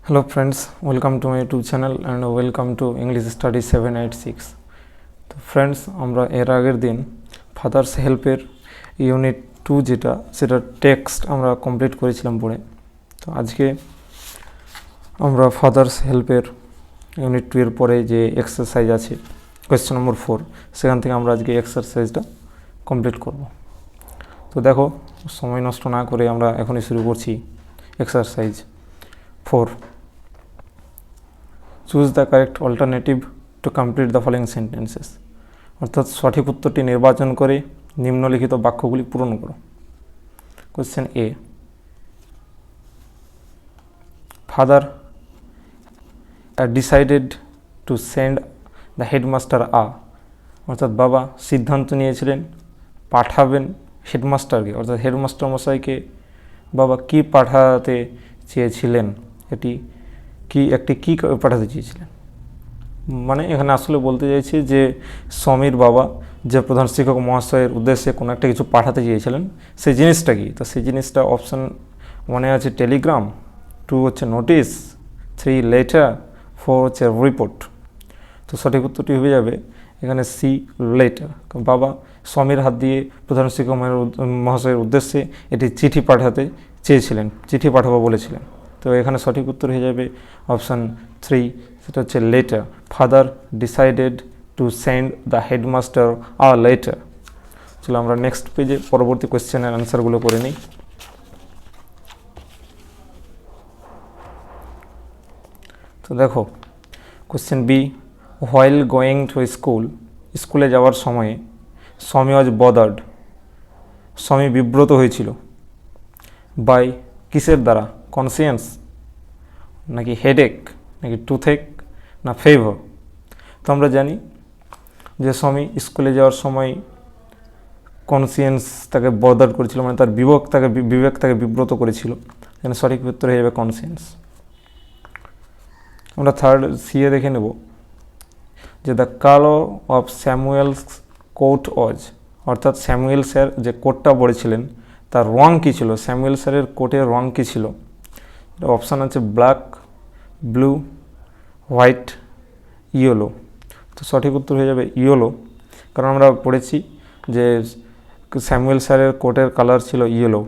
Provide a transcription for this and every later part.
Hello friends, welcome to my YouTube channel and welcome to English Study 786. তো friends, আমরা এর আগের দিন ফাদার্স হেল্পের ইউনিট 2 সেটা টেক্সট আমরা কমপ্লিট করেছিলাম পড়ে। তো আজকে আমরা ফাদার্স হেল্পের ইউনিট 2 এর পরে যে এক্সারসাইজ আছে কোয়েশ্চেন নম্বর 4, সেখান থেকে আমরা আজকে এক্সারসাইজটা কমপ্লিট করব। তো দেখো, সময় নষ্ট না করে আমরা এখনই শুরু করছি exercise 4. Choose the correct alternative to complete the following sentences. অর্থাৎ সঠিক উত্তরটি নির্বাচন করে নিম্নলিখিত বাক্যগুলি পূরণ করো। Question A, father decided to send the headmaster অর্থাৎ বাবা সিদ্ধান্ত নিয়েছিলেন পাঠাবেন হেডমাস্টারকে, অর্থাৎ হেডমাস্টার মশাইকে বাবা কি পাঠাতে চেয়েছিলেন, একটি কি পাঠাতে চেয়েছিলেন। মানে এখানে আসলে বলতে চাইছি যে সমীর বাবা যে প্রধান শিক্ষক মহাশয়ের উদ্দেশ্যে কোনো একটা কিছু পাঠাতে চেয়েছিলেন, সেই জিনিসটা কি। তো সেই জিনিসটা অপশান 1 আছে টেলিগ্রাম, 2 হচ্ছে নোটিশ, 3 লেটার, 4 হচ্ছে রিপোর্ট। তো সঠিক উত্তরটি হয়ে যাবে এখানে সি, লেটার। বাবা সমীর হাত দিয়ে প্রধান শিক্ষক মহাশয়ের উদ্দেশ্যে এটি চিঠি পাঠাতে চেয়েছিলেন, চিঠি পাঠাবো বলেছিলেন। তো এখানে সঠিক উত্তর হয়ে যাবে অপশান 3, সেটা হচ্ছে letter. Father decided to send the headmaster letter. চলো আমরা নেক্সট পেজে পরবর্তী কোয়েশ্চেনের অ্যান্সারগুলো করে নিই। তো দেখো, question B, while going to স্কুলে যাওয়ার সময়ে সমী ওয়াজ বদার্ড, সমী বিব্রত হয়েছিল বাই কিসের দ্বারা, কনসিয়েন্স নাকি হেডেক নাকি টুথেক না ফেভার। তো আমরা জানি যে সমী স্কুলে যাওয়ার সময় কনসিয়েন্স তাকে বদার্ড করেছিল, মানে তার বিবেক তাকে বিব্রত করেছিল। এখানে সঠিক উত্তর হয়ে যাবে কনসিয়েন্স। আমরা থার্ড সিয়ে দেখে নেব যে the colour of Samuel's coat was, অর্থাৎ স্যামুয়েল স্যার যে কোটটা পরেছিলেন তার রং কী ছিল, স্যামুয়েল স্যারের কোটের রং কী ছিল। অপশান আছে ব্ল্যাক, ব্লু, হোয়াইট, ইয়েলো। তো সঠিক উত্তর হয়ে যাবে ইয়েলো, কারণ আমরা পড়েছি যে স্যামুয়েল স্যারের কোটের কালার ছিল ইয়েলো।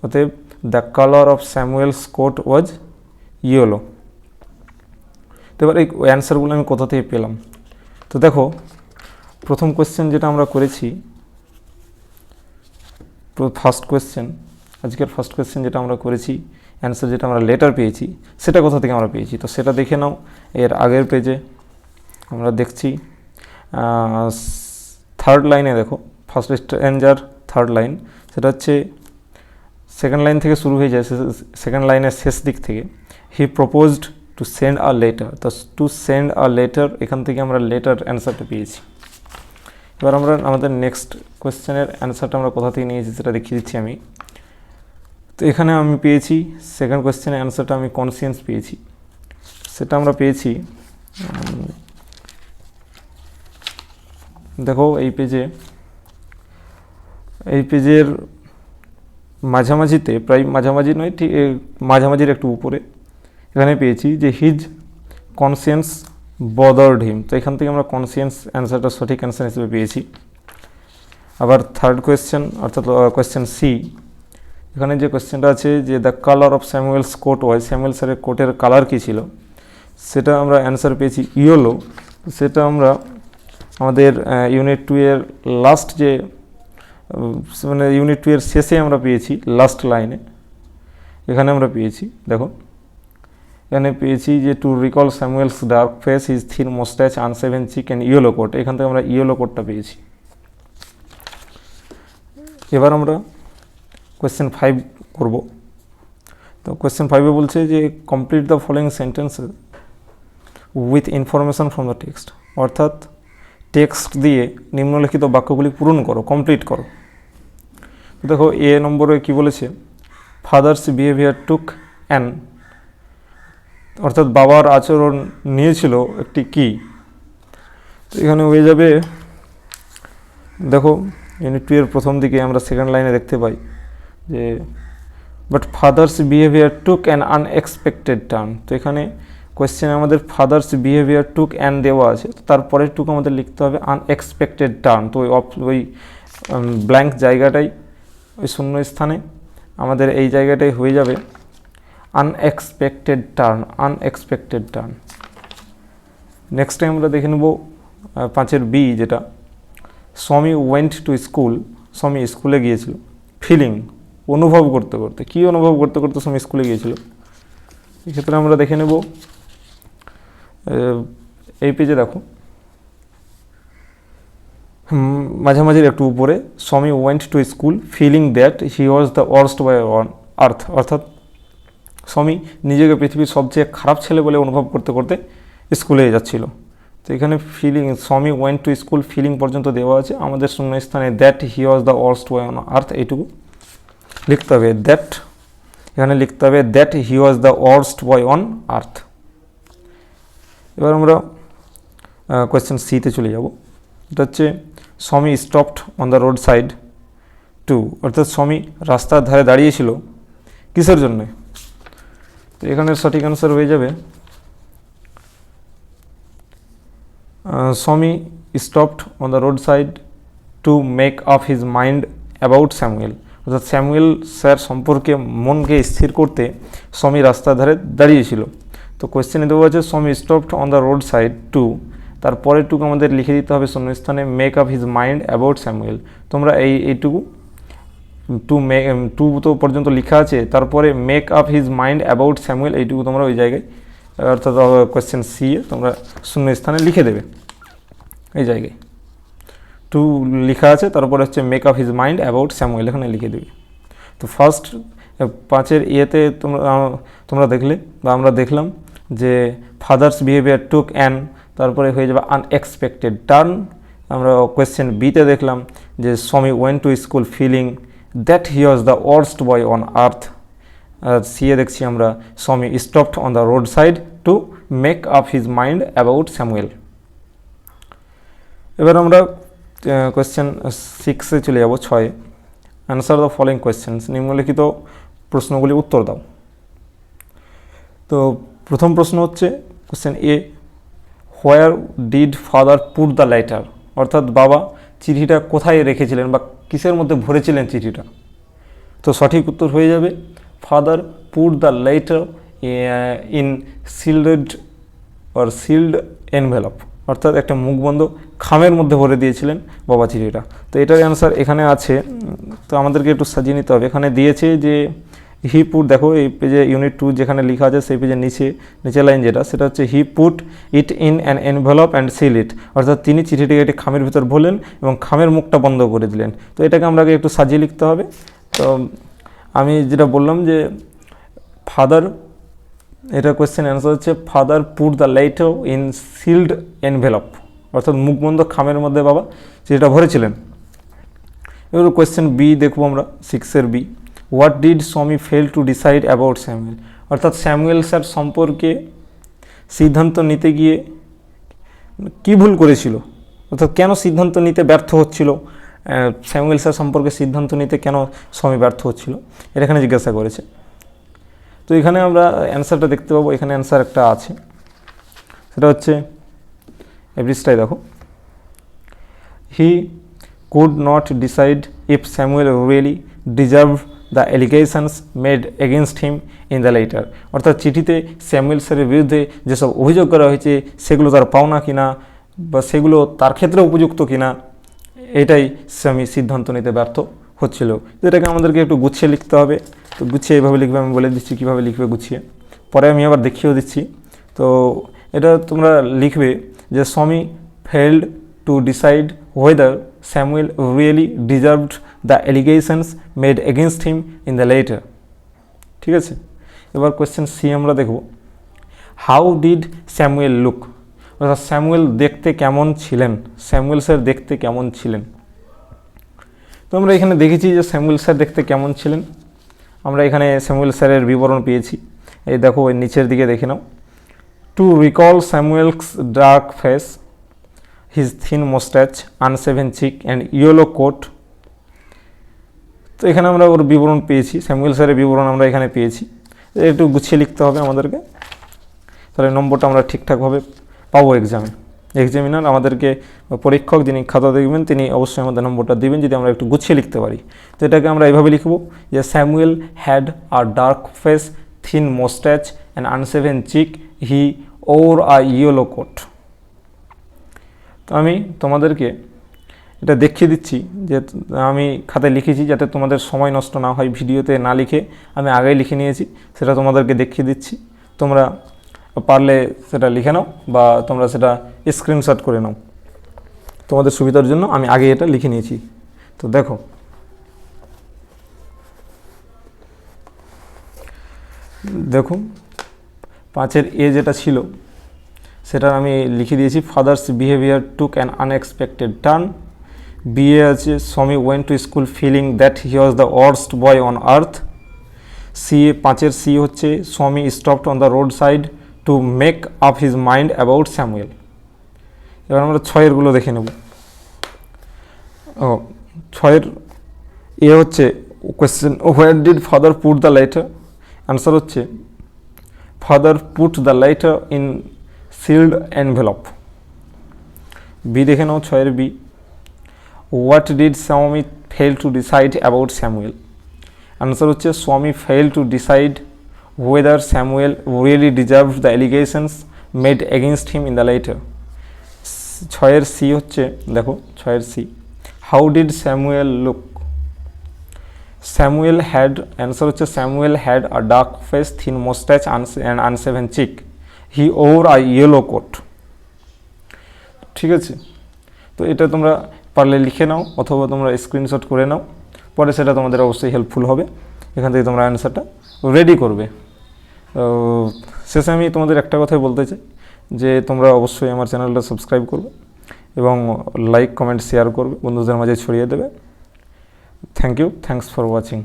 অতএব the colour of Samuel's coat was yellow. তো এবার এই অ্যান্সারগুলো আমি কোথা থেকে পেলাম। তো দেখো, প্রথম কোয়েশ্চেন যেটা আমরা করেছি, আজকের ফার্স্ট কোয়েশ্চেন যেটা আমরা করেছি, অ্যান্সার যেটা আমরা লেটার পেয়েছি, সেটা কোথা থেকে আমরা পেয়েছি। তো সেটা দেখে নাও এর আগের পেজে। আমরা দেখছি থার্ড লাইনে, দেখো ফার্স্ট স্ট্যাঞ্জার থার্ড লাইন, সেটা হচ্ছে সেকেন্ড লাইন থেকে শুরু হয়ে যায়, সেকেন্ড লাইনের শেষ দিক থেকে। He proposed to send a letter. তো টু সেন্ড আ লেটার, এখান থেকে আমরা লেটার অ্যান্সারটা পেয়েছি। এবার আমরা আমাদের নেক্সট কোয়েশ্চেনের অ্যান্সারটা আমরা কোথা থেকে নিয়েছি সেটা দেখিয়ে দিচ্ছি আমি। তো এখানে আমি পেয়েছি সেকেন্ড কোয়েশ্চেনের অ্যান্সারটা আমি কনসিয়েন্স পেয়েছি। সেটা আমরা পেয়েছি, দেখো এই পেজের মাঝামাঝিতে, প্রায় মাঝামাঝি নয়, ঠিক মাঝামাঝির একটু উপরে এখানে পেয়েছি যে হিজ কনসিয়েন্স বদার্ড হিম। তো এখান থেকে আমরা কনসিয়েন্স অ্যান্সারটা সঠিক অ্যান্সার হিসেবে পেয়েছি। আবার থার্ড কোয়েশ্চেন, অর্থাৎ কোয়েশ্চেন সি, এখানে যে কোয়েশ্চেনটা আছে যে the colour of Samuel's coat was, Samuel স্যারের কোটের কালার কী ছিল, সেটা আমরা অ্যান্সার পেয়েছি ইয়েলো। সেটা আমরা আমাদের ইউনিট 2 এর লাস্ট যে, মানে ইউনিট 2 এর শেষে আমরা পেয়েছি, লাস্ট লাইনে এখানে আমরা পেয়েছি। দেখো এখানে পেয়েছি যে to recall Samuel's dark face, his thin moustache, unshaven cheek and yellow coat. এখান থেকে আমরা ইয়েলো কোটটা পেয়েছি। এবার আমরা কোয়েশ্চেন 5 করব। তো কোয়েশ্চেন 5-এ বলছে যে complete the following sentence with information from the text, অর্থাৎ টেক্সট দিয়ে নিম্নলিখিত বাক্যগুলি পূরণ করো, কমপ্লিট করো। দেখো এ নম্বরে কি বলেছে, ফাদার্স বিহেভিয়ার টুক অ্যান, অর্থাৎ বাবার আচরণ নিয়েছিল একটি কি। তো এখানে হয়ে যাবে, দেখো ইউনিট 2 এর প্রথম দিকে আমরা সেকেন্ড লাইনে দেখতে পাই যে but father's behaviour took an unexpected turn. তো এখানে কোয়েশ্চেনে আমাদের ফাদার্স বিহেভিয়ার টুক অ্যান দেওয়া আছে, তো তারপরে টুক আমাদের লিখতে হবে আনএক্সপেক্টেড টার্ন। তো ওই ব্ল্যাঙ্ক জায়গাটাই, ওই শূন্য স্থানে আমাদের এই জায়গাটাই হয়ে যাবে unexpected turn, unexpected turn. Next time আমরা দেখে নেব 5 বি, যেটা স্বামী ওয়েন্ট টু স্কুল, স্বামী স্কুলে গিয়েছিল। ফিলিং, অনুভব করতে করতে, কী অনুভব করতে করতে স্বামী স্কুলে গিয়েছিল, এক্ষেত্রে আমরা দেখে নেব এই পেজে দেখো মাঝামাঝির একটু উপরে, Swami went to school feeling that he was the worst boy on earth, অর্থাৎ স্বামী নিজেকে পৃথিবীর সবচেয়ে খারাপ ছেলে বলে অনুভব করতে করতে স্কুলে যাচ্ছিল। তো এখানে ফিলিং, স্বামী ওয়েন্ট টু স্কুল ফিলিং পর্যন্ত দেওয়া আছে, আমাদের শূন্য স্থানে that he was the worst boy on earth এইটুকু লিখতে হবে। দ্যাট, এখানে লিখতে হবে that he was the worst boy on earth. এবার আমরা কোয়েশ্চেন সিতে চলে যাব। এটা হচ্ছে Swami stopped on the road side to, অর্থাৎ স্বামী রাস্তার ধারে দাঁড়িয়েছিল কিসের জন্যে? তো এখানে সঠিক অ্যান্সার হয়ে যাবে স্বামী stopped on the road side to make up his mind about Samuel, অর্থাৎ স্যামুয়েল স্যার সম্পর্কে মনকে স্থির করতে স্বামী রাস্তার ধারে দাঁড়িয়েছিল। তো কোয়েশ্চেনে দেওয়া আছে Swami stopped on the road side to, তারপরে টুকু আমাদের লিখে দিতে হবে শূন্যস্থানে make up his mind about Samuel. তোমরা এইটুকু টু তো পর্যন্ত লেখা আছে, তারপরে make up his mind about Samuel এইটুকু তোমরা ওই জায়গায়, অর্থাৎ কোয়েশ্চেন সি এ তোমরা শূন্যস্থানে লিখে দেবে। এই জায়গায় টু লেখা আছে, তারপরে হচ্ছে make up his mind about Samuel, এখানে লিখে দেবে। তো ফার্স্ট 5 ইয়েতে তোমরা দেখলে বা আমরা দেখলাম যে ফাদার্স বিহেভিয়ার টুক অ্যান, তারপরে হয়ে যাবে আনএক্সপেক্টেড টার্ন। আমরা কোয়েশ্চেন বিতে দেখলাম যে Swami went to school feeling that he was the worst boy on earth. আর সিয়ে দেখছি আমরা Swami stopped on the road side to make up his mind about Samuel. এবার আমরা কোয়েশ্চেন 6-এ চলে যাব, 6। অ্যান্সার দ্য ফলোয়িং কোয়েশ্চেন্স, নিম্নলিখিত প্রশ্নগুলি উত্তর দাও। তো প্রথম প্রশ্ন হচ্ছে question A, where did father put the letter, অর্থাৎ বাবা চিঠিটা কোথায় রেখেছিলেন বা কিসের মধ্যে ভরেছিলেন চিঠিটা? তো সঠিক উত্তর হয়ে যাবে father put the letter in sealed envelope, অর্থাৎ একটা মুখবন্ধ খামের মধ্যে ভরে দিয়েছিলেন বাবা চিঠিটা। তো এটার অ্যান্সার এখানে আছে, তো আমাদেরকে একটু সাজিয়ে নিতে হবে। এখানে দিয়েছে যে হি পুট, দেখো এই পেজে ইউনিট 2 যেখানে লেখা আছে সেই পেজের নিচে লাইন যেটা, সেটা হচ্ছে he put it in an envelope and seal it, অর্থাৎ তিনি চিঠিটিকে একটি খামের ভিতর ভরলেন এবং খামের মুখটা বন্ধ করে দিলেন। তো এটাকে আমরা একটু সাজিয়ে লিখতে হবে। তো আমি যেটা বললাম যে ফাদার, এটা কোয়েশ্চেন অ্যান্সার হচ্ছে father put the letter in sealed envelope, অর্থাৎ মুখবন্ধ খামের মধ্যে বাবা চিঠিটা ভরেছিলেন। এবার কোয়েশ্চেন বি দেখবো আমরা, 6-এর বি, হোয়াট ডিড স্বামী fail to decide about Samuel, অর্থাৎ স্যামুয়েল স্যার সম্পর্কে সিদ্ধান্ত নিতে গিয়ে কী ভুল করেছিল, অর্থাৎ কেন সিদ্ধান্ত নিতে ব্যর্থ হচ্ছিল, স্যামুয়েল স্যার সম্পর্কে সিদ্ধান্ত নিতে কেন স্বামী ব্যর্থ হচ্ছিল, এটা এখানে জিজ্ঞাসা করেছে। তো এখানে আমরা অ্যান্সারটা দেখতে পাবো, এখানে অ্যান্সার একটা আছে, সেটা হচ্ছে এভরিস্টাই দেখো, he could not decide if Samuel really deserve the allegations made against him in the letter, অর্থাৎ চিঠিতে স্যামুয়েল স্যারের বিরুদ্ধে যেসব অভিযোগ করা হয়েছে সেগুলো তার পাওনা কিনা বা সেগুলো তার ক্ষেত্রে উপযুক্ত কিনা, এটাই স্বামী সিদ্ধান্ত নিতে ব্যর্থ হচ্ছিল। এটাকে আমাদেরকে একটু গুছিয়ে লিখতে হবে। তো গুছিয়ে এইভাবে লিখবে, আমি বলে দিচ্ছি কীভাবে লিখবে গুছিয়ে, পরে আমি আবার দেখিয়েও দিচ্ছি। তো এটা তোমরা লিখবে যে Swami failed to decide whether Samuel really deserved the allegations made against him in the letter, ঠিক আছে। এবার কোয়েশ্চেন সি আমরা দেখব, হাউ ডিড স্যামুয়েল লুক, অর্থাৎ স্যামুয়েল দেখতে কেমন ছিলেন, স্যামুয়েল স্যার দেখতে কেমন ছিলেন। তো আমরা এখানে দেখেছি যে স্যামুয়েল স্যার দেখতে কেমন ছিলেন, আমরা এখানে স্যামুয়েল স্যারের বিবরণ পেয়েছি। এই দেখো এর নিচের দিকে দেখে নাও, to recall Samuel's dark face, his thin mustache, unshaven cheek and yellow coat, তো এখানে আমরা ওর বিবরণ পেয়েছি, স্যামুয়েল স্যারের বিবরণ আমরা এখানে পেয়েছি। একটু গুছিয়ে লিখতে হবে আমাদেরকে, তাহলে নম্বরটা আমরা ঠিকঠাকভাবে পাবো এক্সামে। এক্সামিনার আমাদেরকে, পরীক্ষক যিনি খাতা দেখবেন তিনি অবশ্যই আমাদের নম্বরটা দেবেন যদি আমরা একটু গুছিয়ে লিখতে পারি। তো এটাকে আমরা এইভাবে লিখব যে Samuel had a dark face, thin moustache and unshaven cheek, he wore a yellow coat. তো আমি তোমাদেরকে এটা দেখিয়ে দিচ্ছি যে আমি খাতায় লিখেছি, যাতে তোমাদের সময় নষ্ট না হয়, ভিডিওতে না লিখে আমি আগেই লিখে নিয়েছি, সেটা তোমাদেরকে দেখিয়ে দিচ্ছি। তোমরা পারলে সেটা লিখে নাও বা তোমরা সেটা স্ক্রিনশট করে নাও, তোমাদের সুবিধার জন্য আমি আগে এটা লিখে নিয়েছি। তো দেখো, দেখো 5-এর এ যেটা ছিল সেটা আমি লিখে দিয়েছি, father's behaviour took an unexpected turn. বিয়ে আছে, Swami went to school feeling that he was the worst boy on earth. C, 5-এর সি হচ্ছে, Swami stopped on the road side to make up his mind about Samuel. এবার আমরা 6-এরগুলো দেখে নেব। 6-এর এ হচ্ছে question, where did father put the letter. Answer হচ্ছে, father put the letter in sealed envelope. B দেখে নাও, 6-এর বি, হোয়াট ডিড স্বামী fail to decide about Samuel. Answer হচ্ছে, স্বামী fail to decide whether Samuel really deserved the allegations made against him in the letter. 6-এর C হচ্ছে, দেখো 6-এর C, how did Samuel look. Samuel had, answer হচ্ছে, Samuel had a dark face, thin moustache and unshaven cheek, he wore a yellow coat. ঠিক আছে, তো এটা তোমরা পারলে লিখে নাও অথবা তোমরা স্ক্রিনশট করে নাও, পরে সেটা তোমাদের অবশ্যই হেল্পফুল হবে। এখান থেকে তোমরা অ্যান্সারটা রেডি করবে। শেষে আমি তোমাদের একটা কথাই বলতে চাই যে তোমরা অবশ্যই আমার চ্যানেলটা সাবস্ক্রাইব করবে এবং লাইক, কমেন্ট, শেয়ার করবে, বন্ধুদের মাঝে ছড়িয়ে দেবে। Thank you, thanks for watching.